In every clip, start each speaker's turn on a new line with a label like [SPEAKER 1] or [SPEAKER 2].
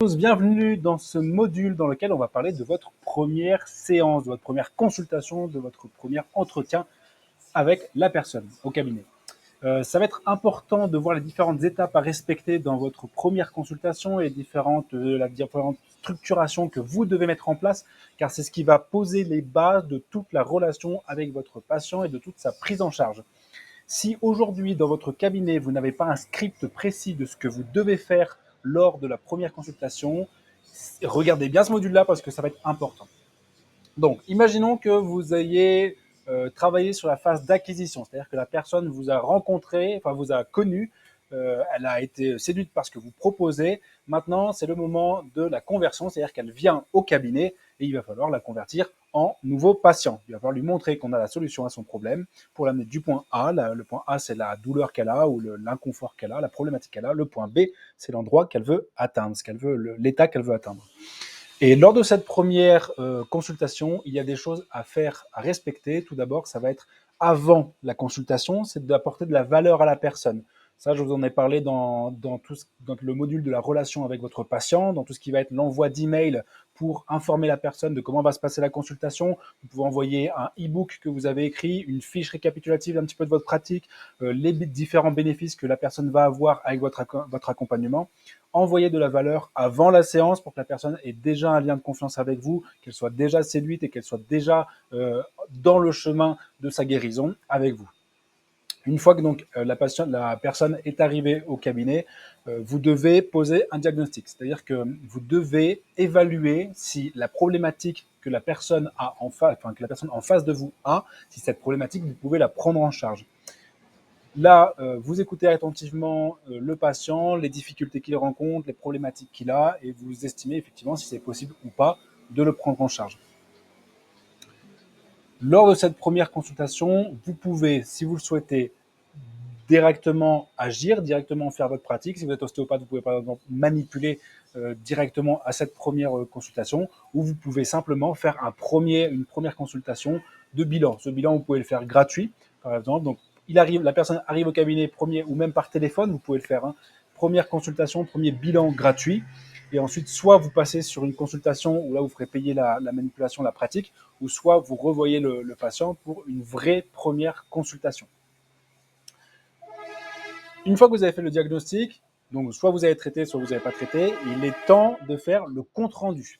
[SPEAKER 1] Bienvenue dans ce module dans lequel on va parler de votre première séance, de votre première consultation, de votre premier entretien avec la personne au cabinet. Ça va être important de voir les différentes étapes à respecter dans votre première consultation et la différente structuration que vous devez mettre en place, car c'est ce qui va poser les bases de toute la relation avec votre patient et de toute sa prise en charge. Si aujourd'hui, dans votre cabinet, vous n'avez pas un script précis de ce que vous devez faire lors de la première consultation, regardez bien ce module-là parce que ça va être important. Donc, imaginons que vous ayez travaillé sur la phase d'acquisition, c'est-à-dire que la personne vous a rencontré, enfin vous a connu, elle a été séduite par ce que vous proposez. Maintenant, c'est le moment de la conversion, c'est-à-dire qu'elle vient au cabinet et il va falloir la convertir en nouveau patient. Il va falloir lui montrer qu'on a la solution à son problème pour l'amener du point A. Le point A, c'est la douleur qu'elle a ou l'inconfort qu'elle a, la problématique qu'elle a. Le point B, c'est l'endroit qu'elle veut atteindre, l'état qu'elle veut atteindre. Et lors de cette première consultation, il y a des choses à faire, à respecter. Tout d'abord, ça va être avant la consultation, c'est d'apporter de la valeur à la personne. Ça, je vous en ai parlé dans le module de la relation avec votre patient, dans tout ce qui va être l'envoi d'email pour informer la personne de comment va se passer la consultation. Vous pouvez envoyer un e-book que vous avez écrit, une fiche récapitulative un petit peu de votre pratique, les différents bénéfices que la personne va avoir avec votre accompagnement. Envoyer de la valeur avant la séance pour que la personne ait déjà un lien de confiance avec vous, qu'elle soit déjà séduite et qu'elle soit déjà dans le chemin de sa guérison avec vous. Une fois que donc la personne est arrivée au cabinet, vous devez poser un diagnostic. C'est-à-dire que vous devez évaluer si la problématique que la personne a en face, enfin que la personne en face de vous a, si cette problématique vous pouvez la prendre en charge. Là, vous écoutez attentivement le patient, les difficultés qu'il rencontre, les problématiques qu'il a, et vous estimez effectivement si c'est possible ou pas de le prendre en charge. Lors de cette première consultation, vous pouvez, si vous le souhaitez, directement agir, directement faire votre pratique. Si vous êtes ostéopathe, vous pouvez par exemple manipuler directement à cette première consultation, ou vous pouvez simplement faire une première consultation de bilan. Ce bilan, vous pouvez le faire gratuit, par exemple. Donc, la personne arrive au cabinet premier ou même par téléphone, vous pouvez le faire. Première consultation, premier bilan gratuit. Et ensuite, soit vous passez sur une consultation où là, vous ferez payer la manipulation, la pratique, ou soit vous revoyez le patient pour une vraie première consultation. Une fois que vous avez fait le diagnostic, donc soit vous avez traité, soit vous n'avez pas traité, il est temps de faire le compte-rendu.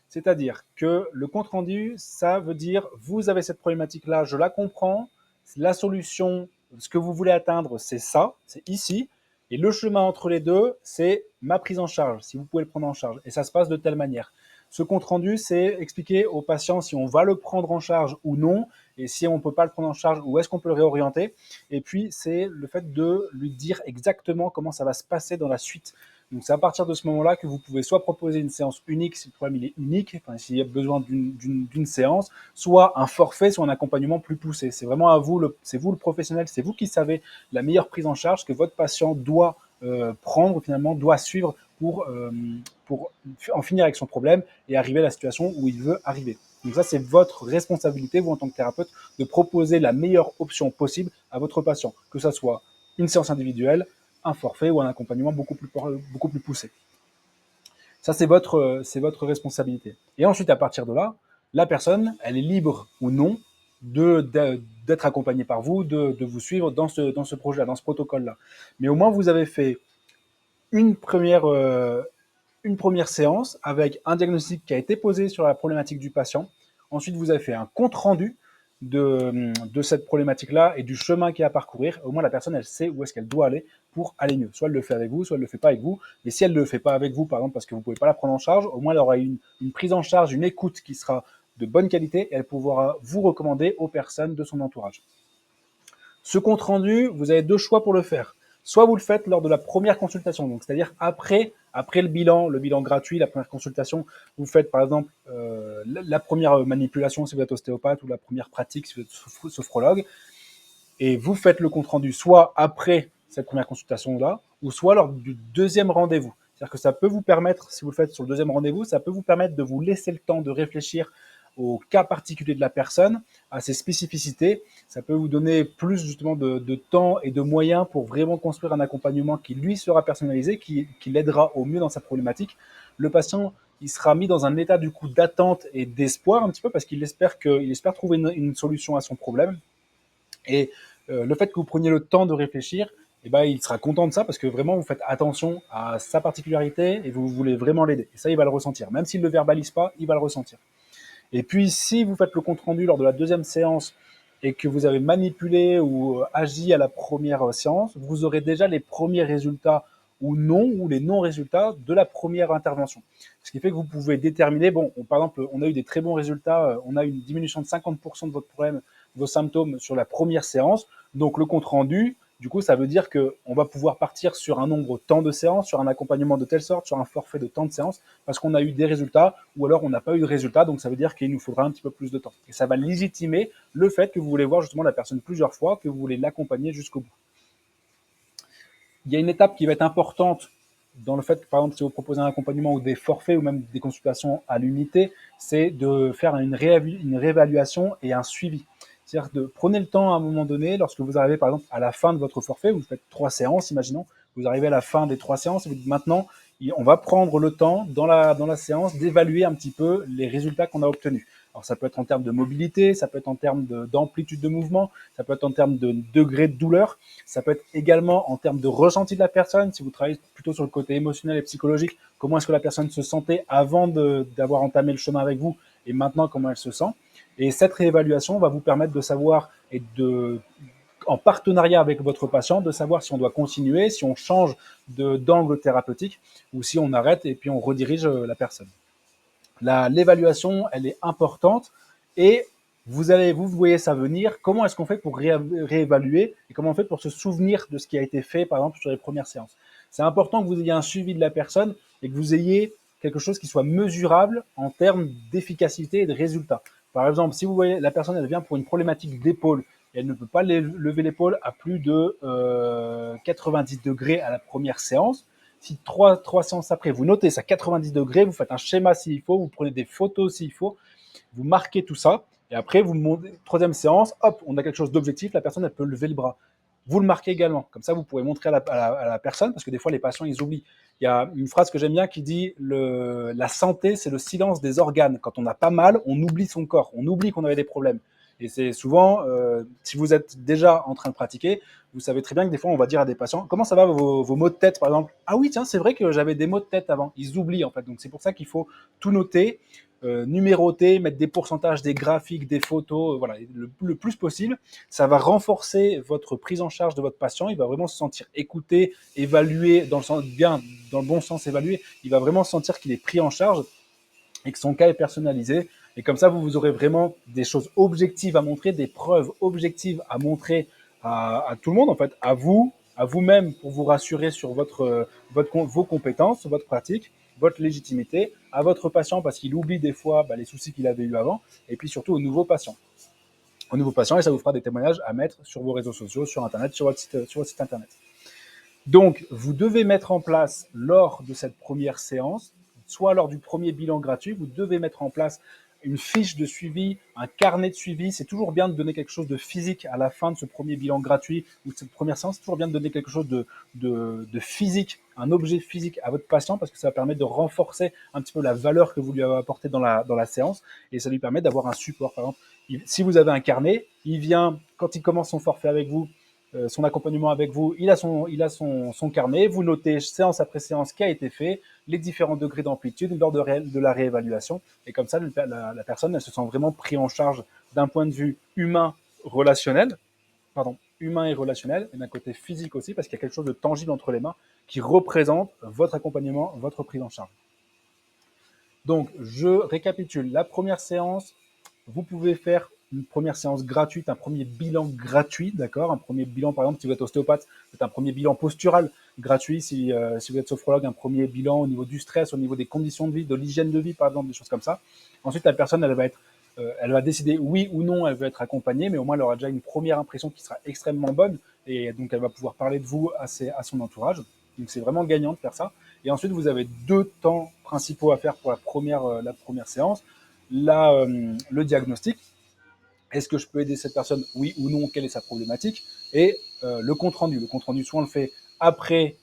[SPEAKER 1] C'est-à-dire que le compte-rendu, ça veut dire, vous avez cette problématique-là, je la comprends, la solution, ce que vous voulez atteindre, c'est ça, c'est ici, et le chemin entre les deux, c'est ma prise en charge, si vous pouvez le prendre en charge. Et ça se passe de telle manière. Ce compte-rendu, c'est expliquer au patient si on va le prendre en charge ou non, et si on ne peut pas le prendre en charge, où est-ce qu'on peut le réorienter. Et puis, c'est le fait de lui dire exactement comment ça va se passer dans la suite. Donc, c'est à partir de ce moment-là que vous pouvez soit proposer une séance unique, si le problème il est unique, enfin, s'il y a besoin d'une séance, soit un forfait, soit un accompagnement plus poussé. C'est vraiment à vous, c'est vous le professionnel, c'est vous qui savez la meilleure prise en charge que votre patient doit prendre, finalement, doit suivre pour en finir avec son problème et arriver à la situation où il veut arriver. Donc ça, c'est votre responsabilité, vous en tant que thérapeute, de proposer la meilleure option possible à votre patient, que ce soit une séance individuelle, un forfait ou un accompagnement beaucoup plus poussé. Ça, c'est votre responsabilité. Et ensuite, à partir de là, la personne, elle est libre ou non d'être accompagnée par vous, de vous suivre dans ce projet-là, dans ce protocole-là. Mais au moins, vous avez fait une première séance avec un diagnostic qui a été posé sur la problématique du patient. Ensuite, vous avez fait un compte-rendu de cette problématique-là et du chemin qu'il y a à parcourir. Au moins, la personne, elle sait où est-ce qu'elle doit aller pour aller mieux. Soit elle le fait avec vous, soit elle ne le fait pas avec vous. Mais si elle ne le fait pas avec vous, par exemple, parce que vous ne pouvez pas la prendre en charge, au moins, elle aura une prise en charge, une écoute qui sera de bonne qualité et elle pourra vous recommander aux personnes de son entourage. Ce compte-rendu, vous avez deux choix pour le faire. Soit vous le faites lors de la première consultation, donc c'est-à-dire après le bilan gratuit, la première consultation, vous faites par exemple la première manipulation si vous êtes ostéopathe ou la première pratique si vous êtes sophrologue, et vous faites le compte-rendu soit après cette première consultation-là, ou soit lors du deuxième rendez-vous. C'est-à-dire que ça peut vous permettre, si vous le faites sur le deuxième rendez-vous, ça peut vous permettre de vous laisser le temps de réfléchir au cas particulier de la personne, à ses spécificités. Ça peut vous donner plus justement de temps et de moyens pour vraiment construire un accompagnement qui lui sera personnalisé, qui l'aidera au mieux dans sa problématique. Le patient, il sera mis dans un état du coup d'attente et d'espoir un petit peu parce qu'il espère trouver une solution à son problème. Et le fait que vous preniez le temps de réfléchir, eh ben, il sera content de ça parce que vraiment vous faites attention à sa particularité et vous voulez vraiment l'aider. Et ça, il va le ressentir. Même s'il ne le verbalise pas, il va le ressentir. Et puis, si vous faites le compte-rendu lors de la deuxième séance et que vous avez manipulé ou agi à la première séance, vous aurez déjà les premiers résultats ou non, ou les non-résultats de la première intervention. Ce qui fait que vous pouvez déterminer, bon, par exemple, on a eu des très bons résultats, on a une diminution de 50% de votre problème, vos symptômes sur la première séance, donc le compte-rendu, du coup, ça veut dire qu'on va pouvoir partir sur un nombre tant de séances, sur un accompagnement de telle sorte, sur un forfait de tant de séances, parce qu'on a eu des résultats, ou alors on n'a pas eu de résultats, donc ça veut dire qu'il nous faudra un petit peu plus de temps. Et ça va légitimer le fait que vous voulez voir justement la personne plusieurs fois, que vous voulez l'accompagner jusqu'au bout. Il y a une étape qui va être importante dans le fait que, par exemple, si vous proposez un accompagnement ou des forfaits ou même des consultations à l'unité, c'est de faire une réévaluation et un suivi. C'est-à-dire de prenez le temps à un moment donné, lorsque vous arrivez par exemple à la fin de votre forfait, vous faites 3 séances, imaginons, vous arrivez à la fin des 3 séances et vous dites maintenant, on va prendre le temps dans la séance d'évaluer un petit peu les résultats qu'on a obtenus. Alors ça peut être en termes de mobilité, ça peut être en termes d'amplitude de mouvement, ça peut être en termes de degré de douleur, ça peut être également en termes de ressenti de la personne, si vous travaillez plutôt sur le côté émotionnel et psychologique, comment est-ce que la personne se sentait avant d'avoir entamé le chemin avec vous et maintenant comment elle se sent. Et cette réévaluation va vous permettre de savoir et en partenariat avec votre patient, de savoir si on doit continuer, si on change d'angle thérapeutique ou si on arrête et puis on redirige la personne. L'évaluation, elle est importante et vous voyez ça venir. Comment est-ce qu'on fait pour réévaluer et comment on fait pour se souvenir de ce qui a été fait, par exemple, sur les premières séances? C'est important que vous ayez un suivi de la personne et que vous ayez quelque chose qui soit mesurable en termes d'efficacité et de résultats. Par exemple, si vous voyez la personne, elle vient pour une problématique d'épaule et elle ne peut pas lever l'épaule à plus de 90 degrés à la première séance, si trois séances après, vous notez ça 90 degrés, vous faites un schéma s'il faut, vous prenez des photos s'il faut, vous marquez tout ça, et après, vous montez, troisième séance, hop, on a quelque chose d'objectif, la personne, elle peut lever le bras. Vous le marquez également. Comme ça, vous pouvez montrer à la personne, parce que des fois, les patients, ils oublient. Il y a une phrase que j'aime bien qui dit la santé, c'est le silence des organes. Quand on a pas mal, on oublie son corps, on oublie qu'on avait des problèmes. Et c'est souvent, si vous êtes déjà en train de pratiquer, vous savez très bien que des fois, on va dire à des patients, comment ça va vos maux de tête, par exemple? Ah oui, tiens, c'est vrai que j'avais des maux de tête avant. Ils oublient, en fait. Donc, c'est pour ça qu'il faut tout noter, numéroter, mettre des pourcentages, des graphiques, des photos, voilà, le plus possible. Ça va renforcer votre prise en charge de votre patient. Il va vraiment se sentir écouté, évalué, dans le sens bien, dans le bon sens évalué. Il va vraiment sentir qu'il est pris en charge et que son cas est personnalisé. Et comme ça, vous aurez vraiment des choses objectives à montrer, des preuves objectives à montrer à tout le monde, en fait, à vous-même, pour vous rassurer sur vos compétences, votre pratique, votre légitimité, à votre patient parce qu'il oublie des fois les soucis qu'il avait eu avant, et puis surtout aux nouveaux patients. Aux nouveaux patients, et ça vous fera des témoignages à mettre sur vos réseaux sociaux, sur Internet, sur votre site Internet. Donc, vous devez mettre en place lors de cette première séance, soit lors du premier bilan gratuit, vous devez mettre en place une fiche de suivi, un carnet de suivi. C'est toujours bien de donner quelque chose de physique à la fin de ce premier bilan gratuit ou de cette première séance. C'est toujours bien de donner quelque chose de physique, un objet physique à votre patient parce que ça va permettre de renforcer un petit peu la valeur que vous lui avez apportée dans la séance et ça lui permet d'avoir un support. Par exemple, si vous avez un carnet, il vient, quand il commence son forfait avec vous, son accompagnement avec vous, il a son carnet, vous notez séance après séance qui a été fait, les différents degrés d'amplitude lors de la réévaluation, et comme ça, la personne, elle se sent vraiment prise en charge d'un point de vue humain et relationnel, et d'un côté physique aussi, parce qu'il y a quelque chose de tangible entre les mains qui représente votre accompagnement, votre prise en charge. Donc, je récapitule. La première séance, vous pouvez faire une première séance gratuite, un premier bilan gratuit, d'accord? Un premier bilan, par exemple, si vous êtes ostéopathe, c'est un premier bilan postural gratuit. Si vous êtes sophrologue, un premier bilan au niveau du stress, au niveau des conditions de vie, de l'hygiène de vie, par exemple, des choses comme ça. Ensuite, la personne, elle va décider oui ou non, elle veut être accompagnée, mais au moins, elle aura déjà une première impression qui sera extrêmement bonne, et donc elle va pouvoir parler de vous à son entourage. Donc, c'est vraiment gagnant de faire ça. Et ensuite, vous avez 2 temps principaux à faire pour la première séance. le diagnostic. Est-ce que je peux aider cette personne? Oui ou non? Quelle est sa problématique? Et le compte-rendu. Le compte-rendu, soit on le fait après,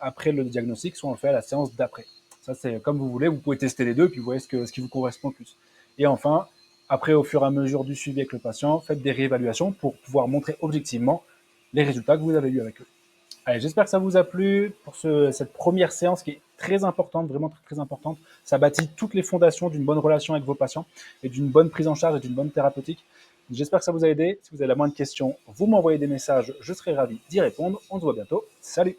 [SPEAKER 1] après le diagnostic, soit on le fait à la séance d'après. Ça, c'est comme vous voulez. Vous pouvez tester les deux, puis vous voyez ce qui vous correspond le plus. Et enfin, après, au fur et à mesure du suivi avec le patient, faites des réévaluations pour pouvoir montrer objectivement les résultats que vous avez eus avec eux. Allez, j'espère que ça vous a plu pour cette première séance qui est très importante, vraiment très, très importante. Ça bâtit toutes les fondations d'une bonne relation avec vos patients et d'une bonne prise en charge et d'une bonne thérapeutique. J'espère que ça vous a aidé. Si vous avez la moindre question, vous m'envoyez des messages, je serai ravi d'y répondre. On se voit bientôt. Salut!